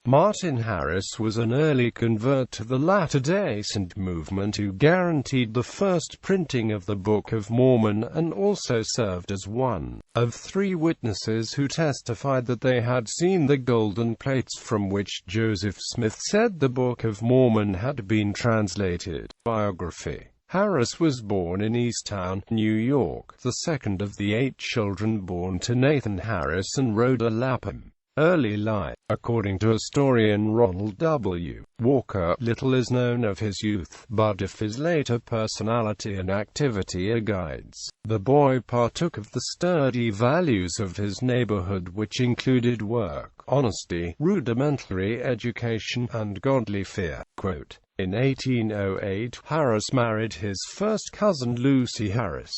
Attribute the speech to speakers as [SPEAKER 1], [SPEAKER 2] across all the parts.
[SPEAKER 1] Martin Harris was an early convert to the Latter-day Saint movement who guaranteed the first printing of the Book of Mormon, and also served as one of 3 witnesses who testified that they had seen the golden plates from which Joseph Smith said the Book of Mormon had been translated. Biography. Harris was born in Easttown, New York, the second of the 8 children born to Nathan Harris and Rhoda Lapham. Early life. According to historian Ronald W. Walker, little is known of his youth, but of his later personality and activity guides. The boy partook of the sturdy values of his neighborhood, which included work, honesty, rudimentary education, and godly fear. Quote, in 1808, Harris married his first cousin Lucy Harris.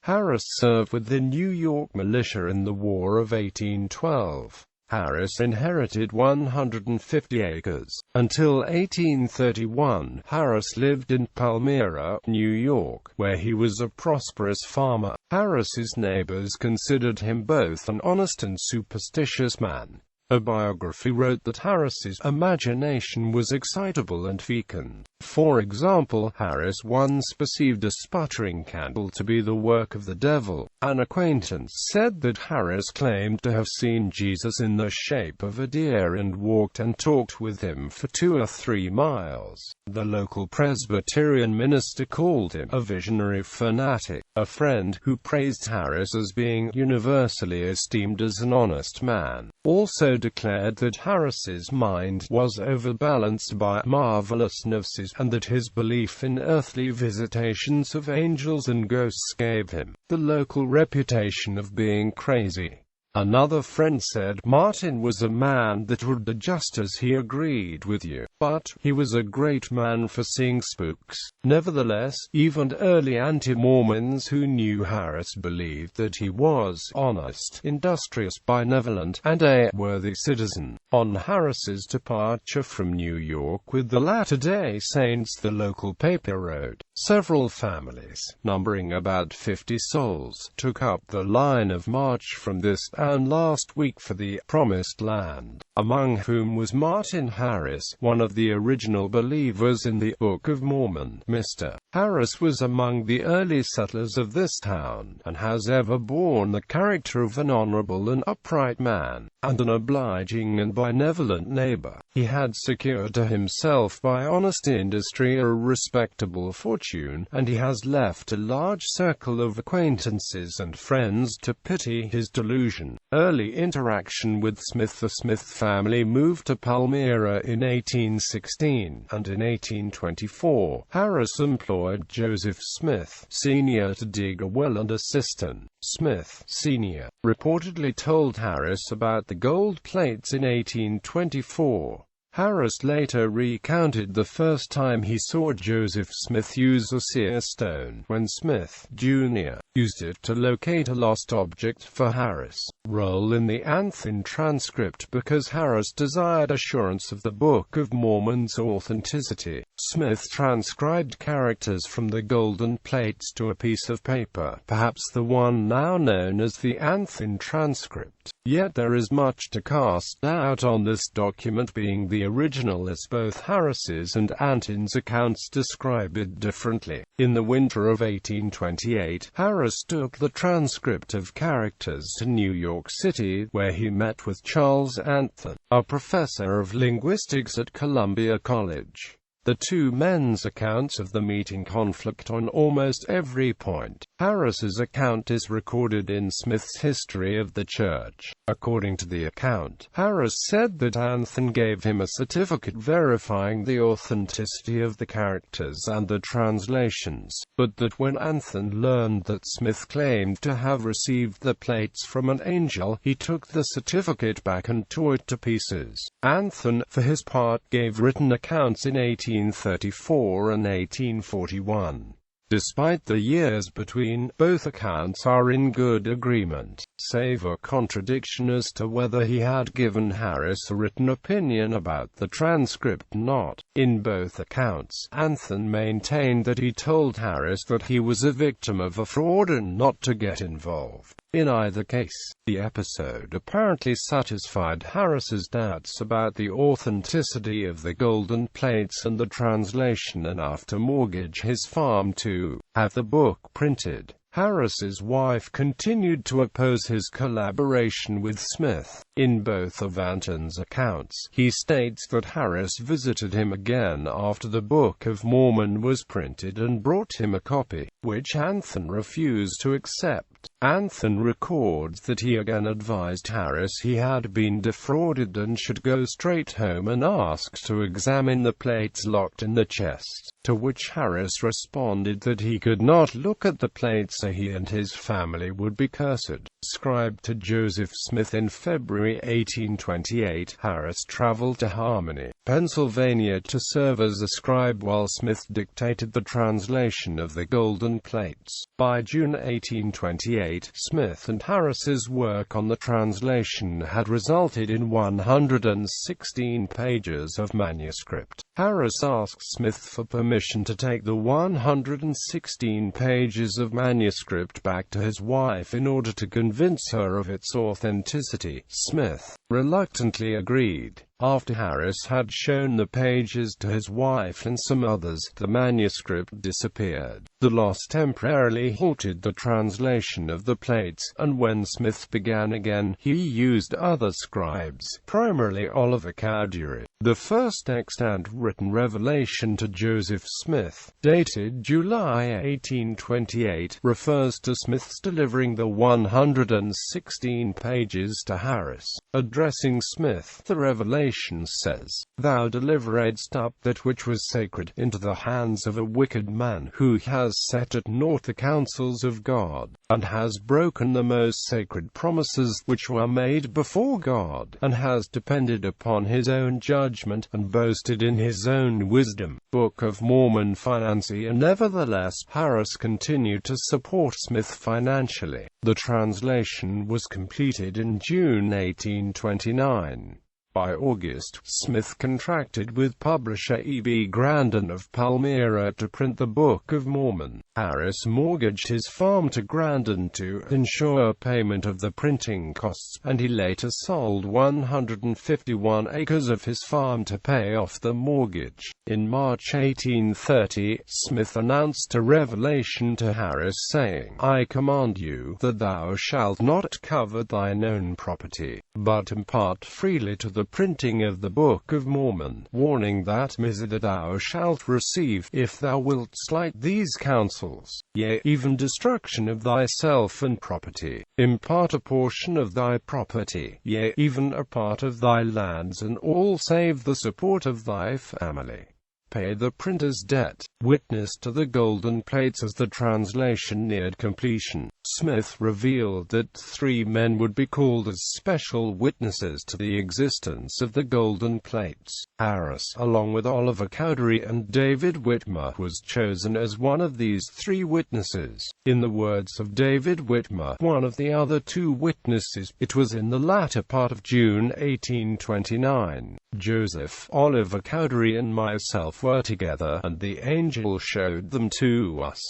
[SPEAKER 1] Harris served with the New York militia in the War of 1812. Harris inherited 150 acres. Until 1831, Harris lived in Palmyra, New York, where he was a prosperous farmer. Harris's neighbors considered him both an honest and superstitious man. A biography wrote that Harris's imagination was excitable and fecund. For example, Harris once perceived a sputtering candle to be the work of the devil. An acquaintance said that Harris claimed to have seen Jesus in the shape of a deer and walked and talked with him for 2 or 3 miles. The local Presbyterian minister called him a visionary fanatic. A friend, who praised Harris as being universally esteemed as an honest man, also declared that Harris's mind was overbalanced by marvelousnesses, and that his belief in earthly visitations of angels and ghosts gave him the local reputation of being crazy. Another friend said, Martin was a man that would do just as he agreed with you, but he was a great man for seeing spooks. Nevertheless, even early anti-Mormons who knew Harris believed that he was honest, industrious, benevolent, and a worthy citizen. On Harris's departure from New York with the Latter-day Saints, the local paper wrote, several families, numbering about 50 souls, took up the line of march from this town last week for the Promised Land, among whom was Martin Harris, one of the original believers in the Book of Mormon. Mr. Harris was among the early settlers of this town, and has ever borne the character of an honorable and upright man, and an obliging and benevolent neighbor. He had secured to himself by honest industry a respectable fortune, and he has left a large circle of acquaintances and friends to pity his delusion. Early interaction with Smith. The Smith family moved to Palmyra in 1816, and in 1824, Harris employed Joseph Smith, Sr. to dig a well and assistant. Smith, Sr. reportedly told Harris about the gold plates in 1824. Harris later recounted the first time he saw Joseph Smith use a seer stone, when Smith, Jr. used it to locate a lost object for Harris' role in the Anthon transcript because Harris desired assurance of the Book of Mormon's authenticity. Smith transcribed characters from the golden plates to a piece of paper, perhaps the one now known as the Anthon transcript. Yet there is much to cast doubt on this document being the original, as both Harris's and Anthon's accounts describe it differently. In the winter of 1828, Harris took the transcript of characters to New York City, where he met with Charles Anthon, a professor of linguistics at Columbia College. The two men's accounts of the meeting conflict on almost every point. Harris's account is recorded in Smith's History of the Church. According to the account, Harris said that Anthon gave him a certificate verifying the authenticity of the characters and the translations, but that when Anthon learned that Smith claimed to have received the plates from an angel, he took the certificate back and tore it to pieces. Anthon, for his part, gave written accounts in 1834 and 1841. Despite the years between, both accounts are in good agreement, save a contradiction as to whether he had given Harris a written opinion about the transcript or not. In both accounts, Anthon maintained that he told Harris that he was a victim of a fraud and not to get involved. In either case, the episode apparently satisfied Harris's doubts about the authenticity of the golden plates and the translation enough to mortgage his farm to have the book printed. Harris's wife continued to oppose his collaboration with Smith. In both of Anton's accounts, he states that Harris visited him again after the Book of Mormon was printed and brought him a copy, which Anton refused to accept. Anton records that he again advised Harris he had been defrauded and should go straight home and ask to examine the plates locked in the chest, to which Harris responded that he could not look at the plates so he and his family would be cursed. Scribe to Joseph Smith in February 1828, Harris traveled to Harmony, Pennsylvania to serve as a scribe while Smith dictated the translation of the golden plates. By June 1828, Smith and Harris's work on the translation had resulted in 116 pages of manuscript. Harris asked Smith for permission to take the 116 pages of manuscript back to his wife in order to convince her of its authenticity. Smith reluctantly agreed. After Harris had shown the pages to his wife and some others, the manuscript disappeared. The loss temporarily halted the translation of the plates, and when Smith began again, he used other scribes, primarily Oliver Cowdery. The first extant written revelation to Joseph Smith, dated July 1828, refers to Smith's delivering the 116 pages to Harris. Addressing Smith, the revelation says, "Thou deliveredst up that which was sacred into the hands of a wicked man, who has set at naught the counsels of God, and has broken the most sacred promises which were made before God, and has depended upon his own judgment, and boasted in his own wisdom." Book of Mormon financier. Nevertheless, Harris continued to support Smith financially. The translation was completed in June 1829. By August, Smith contracted with publisher E.B. Grandin of Palmyra to print the Book of Mormon. Harris mortgaged his farm to Grandin to ensure payment of the printing costs, and he later sold 151 acres of his farm to pay off the mortgage. In March 1830, Smith announced a revelation to Harris saying, "I command you, that thou shalt not covet thine own property, but impart freely to the printing of the Book of Mormon, warning that misery that thou shalt receive, if thou wilt slight these counsels, yea, even destruction of thyself and property. Impart a portion of thy property, yea, even a part of thy lands, and all save the support of thy family. Pay the printer's debt." Witness to the golden plates. As the translation neared completion, Smith revealed that 3 men would be called as special witnesses to the existence of the golden plates. Harris, along with Oliver Cowdery and David Whitmer, was chosen as one of these 3 witnesses. In the words of David Whitmer, one of the other 2 witnesses, "It was in the latter part of June 1829. Joseph, Oliver Cowdery and myself were together, and the angel showed them to us, ...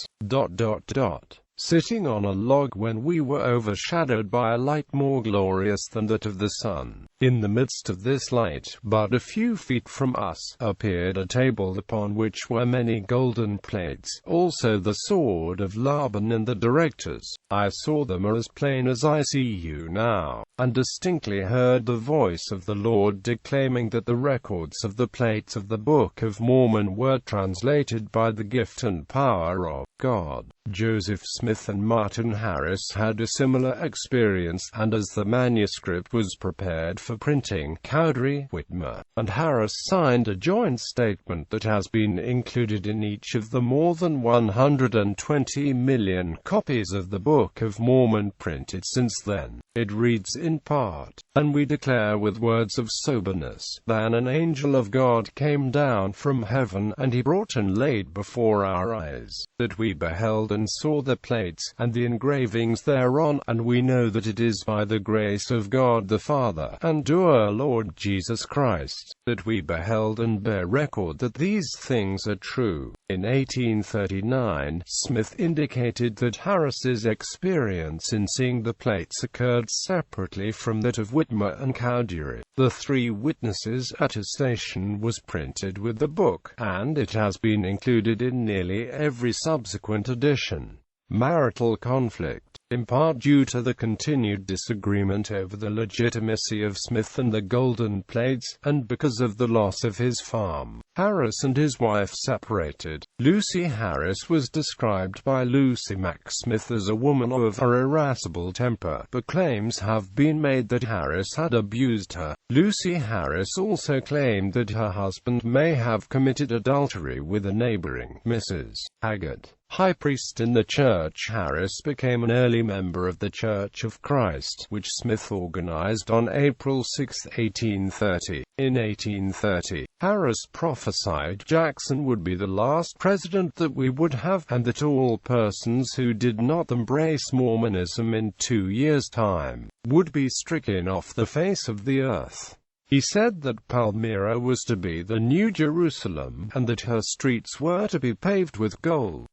[SPEAKER 1] sitting on a log when we were overshadowed by a light more glorious than that of the sun. In the midst of this light, but a few feet from us, appeared a table upon which were many golden plates, also the sword of Laban and the directors. I saw them as plain as I see you now, and distinctly heard the voice of the Lord declaiming that the records of the plates of the Book of Mormon were translated by the gift and power of God." Joseph Smith and Martin Harris had a similar experience, and as the manuscript was prepared for printing, Cowdery, Whitmer, and Harris signed a joint statement that has been included in each of the more than 120 million copies of the Book of Mormon printed since then. It reads in part, "And we declare with words of soberness, that an angel of God came down from heaven, and he brought and laid before our eyes, that we beheld and saw the plates, and the engravings thereon, and we know that it is by the grace of God the Father, and to our Lord Jesus Christ, that we beheld and bear record that these things are true." In 1839, Smith indicated that Harris's experience in seeing the plates occurred separately from that of Whitmer and Cowdery. The three witnesses' attestation was printed with the book, and it has been included in nearly every subsequent edition. Marital conflict, in part due to the continued disagreement over the legitimacy of Smith and the golden plates, and because of the loss of his farm. Harris and his wife separated. Lucy Harris was described by Lucy Mack Smith as a woman of an irascible temper, but claims have been made that Harris had abused her. Lucy Harris also claimed that her husband may have committed adultery with a neighboring Mrs. Haggard, high priest in the church. Harris became an early member of the Church of Christ, which Smith organized on April 6, 1830. In 1830, Harris prophesied Jackson would be the last president that we would have, and that all persons who did not embrace Mormonism in 2 years' time would be stricken off the face of the earth. He said that Palmyra was to be the New Jerusalem, and that her streets were to be paved with gold.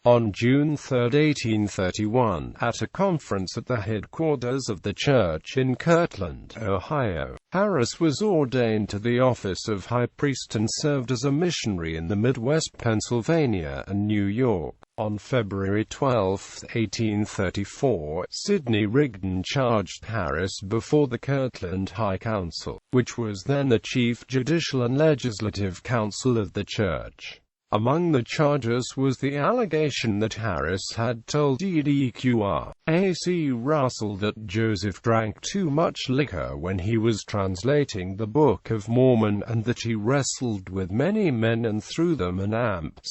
[SPEAKER 1] On June 3, 1831, at a conference at the headquarters of the church in Kirtland, Ohio, Harris was ordained to the office of high priest and served as a missionary in the Midwest, Pennsylvania, and New York. On February 12, 1834, Sidney Rigdon charged Harris before the Kirtland High Council, which was then the chief judicial and legislative council of the church. Among the charges was the allegation that Harris had told E.D.Q.R.A.C. Russell that Joseph drank too much liquor when he was translating the Book of Mormon, and that he wrestled with many men and threw them an amp.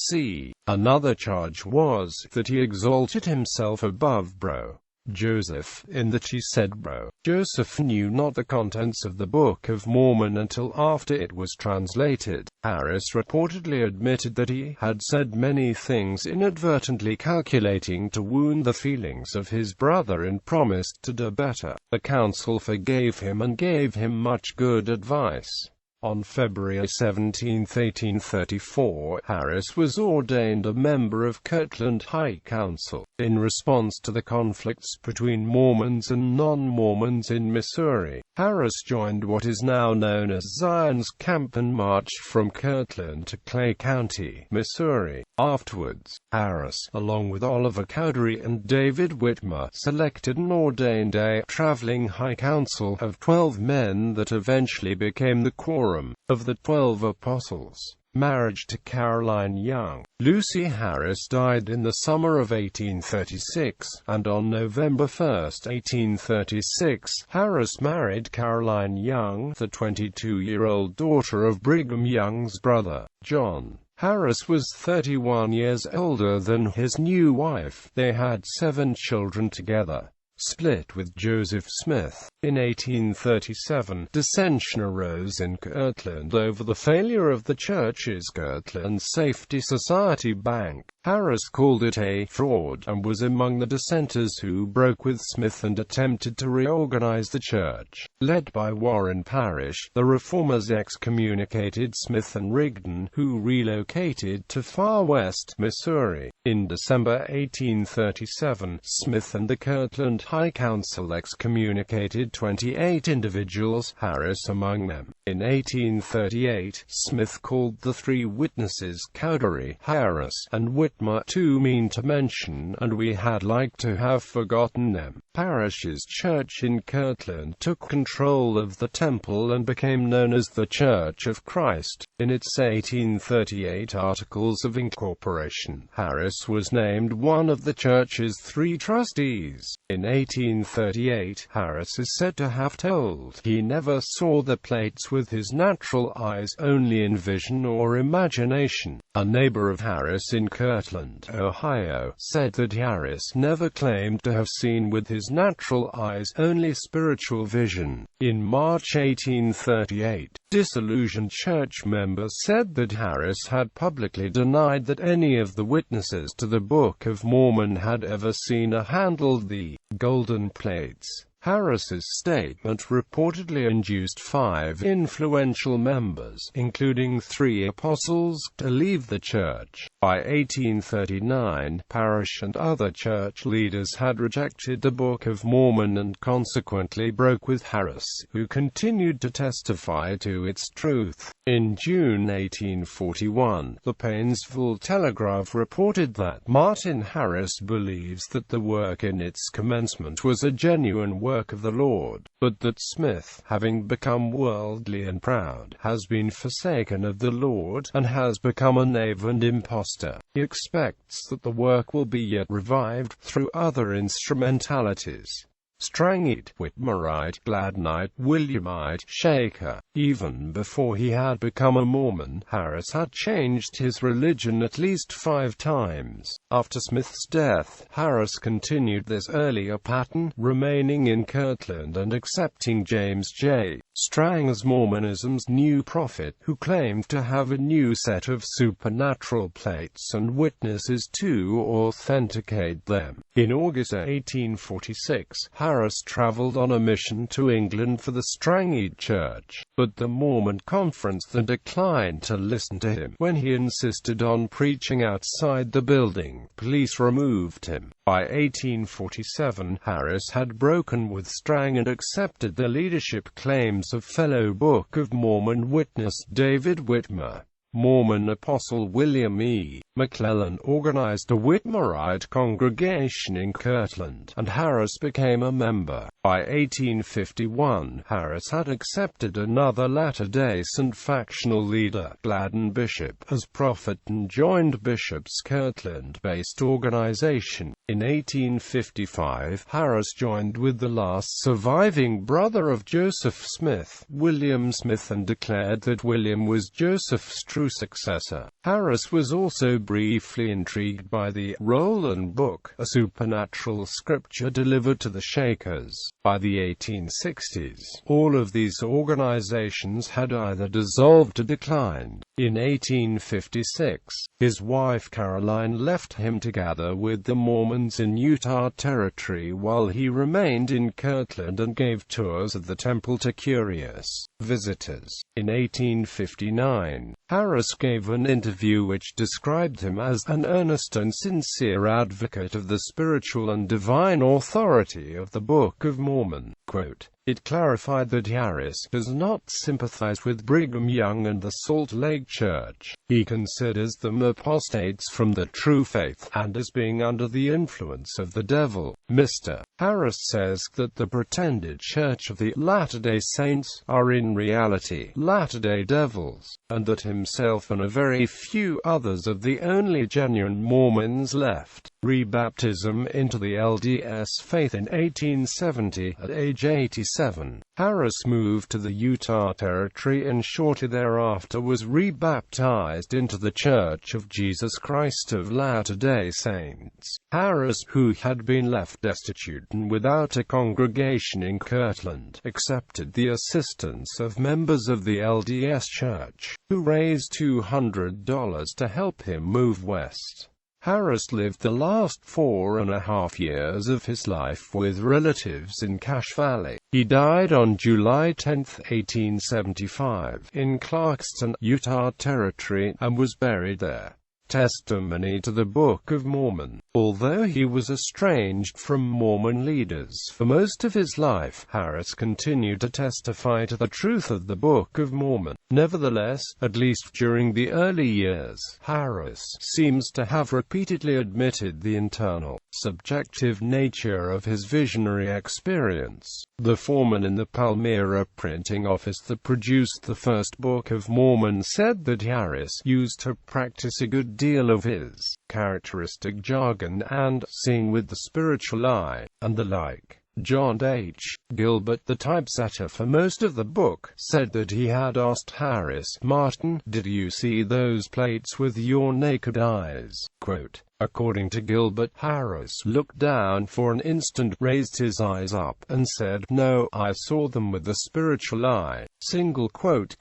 [SPEAKER 1] Another charge was that he exalted himself above Bro Joseph, in that he said Bro Joseph knew not the contents of the Book of Mormon until after it was translated. Harris reportedly admitted that he had said many things inadvertently calculating to wound the feelings of his brother, and promised to do better. The council forgave him and gave him much good advice. On February 17, 1834, Harris was ordained a member of Kirtland High Council. In response to the conflicts between Mormons and non-Mormons in Missouri, Harris joined what is now known as Zion's Camp and marched from Kirtland to Clay County, Missouri. Afterwards, Harris, along with Oliver Cowdery and David Whitmer, selected and ordained a traveling high council of 12 men that eventually became the quorum of the 12 apostles. Marriage to Caroline Young. Lucy Harris died in the summer of 1836, and on November 1, 1836, Harris married Caroline Young, the 22-year-old daughter of Brigham Young's brother, John. Harris was 31 years older than his new wife. They had 7 children together. Split with Joseph Smith. In 1837, dissension arose in Kirtland over the failure of the church's Kirtland Safety Society Bank. Harris called it a fraud, and was among the dissenters who broke with Smith and attempted to reorganize the church. Led by Warren Parrish, the reformers excommunicated Smith and Rigdon, who relocated to Far West, Missouri. In December 1837, Smith and the Kirtland High Council excommunicated 28 individuals, Harris among them. In 1838, Smith called the 3 witnesses Cowdery, Harris, and Whitmer too mean to mention, and we had liked to have forgotten them. Parrish's church in Kirtland took control of the temple and became known as the Church of Christ. In its 1838 Articles of Incorporation, Harris was named one of the church's 3 trustees. In 1838, Harris is said to have told he never saw the plates with his natural eyes, only in vision or imagination. A neighbor of Harris in Kirtland, Ohio, said that Harris never claimed to have seen with his natural eyes, only spiritual vision. In March 1838, disillusioned church members said that Harris had publicly denied that any of the witnesses to the Book of Mormon had ever seen or handled the golden plates. Harris's statement reportedly induced 5 influential members, including 3 apostles, to leave the church. By 1839, parish and other church leaders had rejected the Book of Mormon and consequently broke with Harris, who continued to testify to its truth. In June 1841, the Painesville Telegraph reported that Martin Harris believes that the work in its commencement was a genuine work of the Lord, but that Smith, having become worldly and proud, has been forsaken of the Lord, and has become a knave and impostor. He expects that the work will be yet revived, through other instrumentalities. Strangite, Whitmerite, Gladnite, Williamite, Shaker. Even before he had become a Mormon, Harris had changed his religion at least 5 times. After Smith's death, Harris continued this earlier pattern, remaining in Kirtland and accepting James J. Strang as Mormonism's new prophet, who claimed to have a new set of supernatural plates and witnesses to authenticate them. In August 1846, Harris traveled on a mission to England for the Strangite Church, but the Mormon Conference declined to listen to him. When he insisted on preaching outside the building, police removed him. By 1847, Harris had broken with Strang and accepted the leadership claims of fellow Book of Mormon witness David Whitmer. Mormon apostle William E. McClellan organized a Whitmerite congregation in Kirtland, and Harris became a member. By 1851, Harris had accepted another Latter-day Saint factional leader, Gladden Bishop, as prophet and joined Bishop's Kirtland-based organization. In 1855, Harris joined with the last surviving brother of Joseph Smith, William Smith, and declared that William was Joseph's true successor. Harris was also briefly intrigued by the Roland Book, a supernatural scripture delivered to the Shakers. By the 1860s, all of these organizations had either dissolved or declined. In 1856, his wife Caroline left him to gather with the Mormons in Utah Territory while he remained in Kirtland and gave tours of the temple to curious visitors. In 1859, Harris gave an interview which described him as an earnest and sincere advocate of the spiritual and divine authority of the Book of Mormon. Quote, "It clarified that Harris does not sympathize with Brigham Young and the Salt Lake Church. He considers them apostates from the true faith, and as being under the influence of the devil." Mr. Harris says that the pretended Church of the Latter-day Saints are in reality Latter-day Devils, and that himself and a very few others of the only genuine Mormons left rebaptism into the LDS faith in 1870 at age 87. Harris moved to the Utah Territory and shortly thereafter was rebaptized into the Church of Jesus Christ of Latter-day Saints. Harris, who had been left destitute and without a congregation in Kirtland, accepted the assistance of members of the LDS Church, who raised $200 to help him move west. Harris lived the last 4.5 years of his life with relatives in Cache Valley. He died on July 10, 1875, in Clarkston, Utah Territory, and was buried there. Testimony to the Book of Mormon. Although he was estranged from Mormon leaders for most of his life, Harris continued to testify to the truth of the Book of Mormon. Nevertheless, at least during the early years, Harris seems to have repeatedly admitted the internal, subjective nature of his visionary experience. The foreman in the Palmyra printing office that produced the first Book of Mormon said that Harris used to practice a good deal of his characteristic jargon and seeing with the spiritual eye, and the like. John H. Gilbert, the typesetter for most of the book, said that he had asked Harris, "Martin, did you see those plates with your naked eyes?" Quote, according to Gilbert, Harris looked down for an instant, raised his eyes up, and said, "No, I saw them with the spiritual eye." Single quote.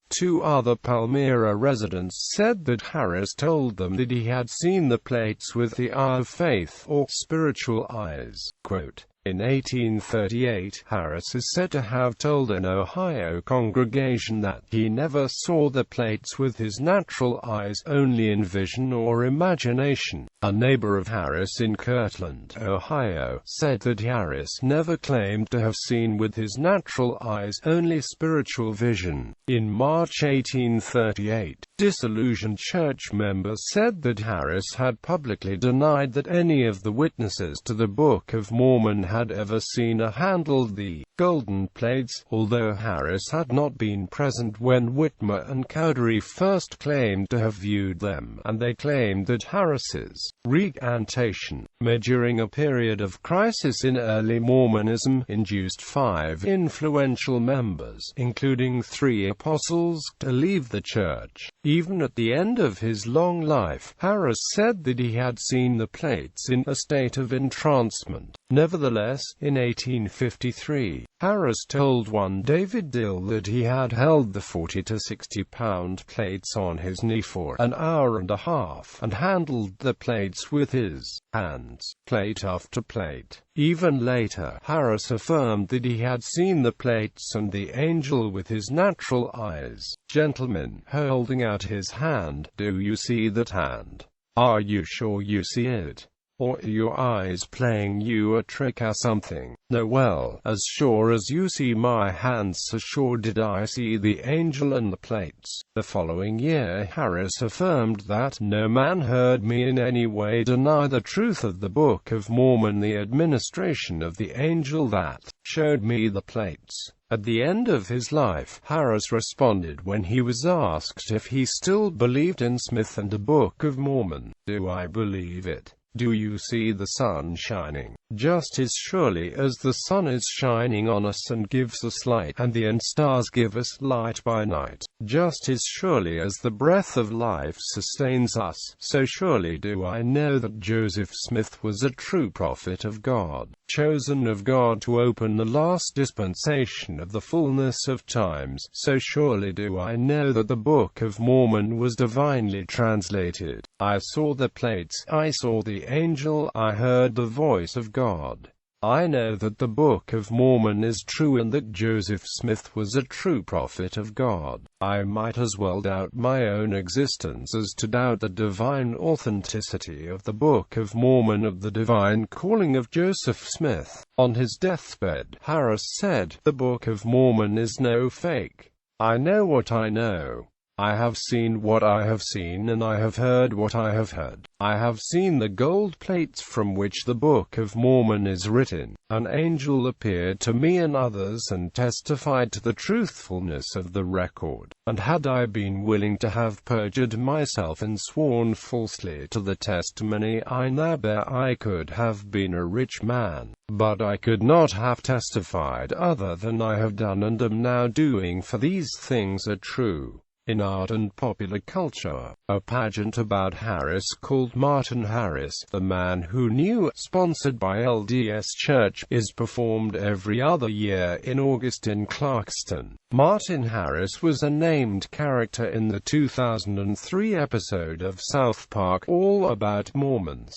[SPEAKER 1] Two other Palmyra residents said that Harris told them that he had seen the plates with the eye of faith, or spiritual eyes. Quote, In 1838, Harris is said to have told an Ohio congregation that he never saw the plates with his natural eyes, only in vision or imagination. A neighbor of Harris in Kirtland, Ohio, said that Harris never claimed to have seen with his natural eyes, only spiritual vision. In March 1838, disillusioned church members said that Harris had publicly denied that any of the witnesses to the Book of Mormon had ever seen or handled the golden plates, although Harris had not been present when Whitmer and Cowdery first claimed to have viewed them, and they claimed that Harris's recantation, made during a period of crisis in early Mormonism, induced 5 influential members, including 3 apostles, to leave the church. Even at the end of his long life, Harris said that he had seen the plates in a state of entrancement. Nevertheless, in 1853, Harris told one David Dill that he had held the 40 to 60 pound plates on his knee for an hour and a half, and handled the plates with his hands, plate after plate. Even later, Harris affirmed that he had seen the plates and the angel with his natural eyes. Gentlemen, holding out his hand, do you see that hand? Are you sure you see it? Or are your eyes playing you a trick or something? No, well, as sure as you see my hands, so sure did I see the angel and the plates. The following year, Harris affirmed that no man heard me in any way deny the truth of the Book of Mormon, the administration of the angel that showed me the plates. At the end of his life, Harris responded when he was asked if he still believed in Smith and the Book of Mormon. Do I believe it? Do you see the sun shining? Just as surely as the sun is shining on us and gives us light, and the stars give us light by night, just as surely as the breath of life sustains us, so surely do I know that Joseph Smith was a true prophet of God, chosen of God to open the last dispensation of the fullness of times. So surely do I know that the Book of Mormon was divinely translated. I saw the plates, I saw the angel, I heard the voice of God. I know that the Book of Mormon is true and that Joseph Smith was a true prophet of God. I might as well doubt my own existence as to doubt the divine authenticity of the Book of Mormon, of the divine calling of Joseph Smith. On his deathbed, Harris said, "The Book of Mormon is no fake. I know what I know. I have seen what I have seen, and I have heard what I have heard. I have seen the gold plates from which the Book of Mormon is written. An angel appeared to me and others and testified to the truthfulness of the record. And had I been willing to have perjured myself and sworn falsely to the testimony I now bear, I could have been a rich man. But I could not have testified other than I have done and am now doing, for these things are true." In art and popular culture, a pageant about Harris called Martin Harris, the Man Who Knew, sponsored by LDS Church, is performed every other year in August in Clarkston. Martin Harris was a named character in the 2003 episode of South Park, All About Mormons.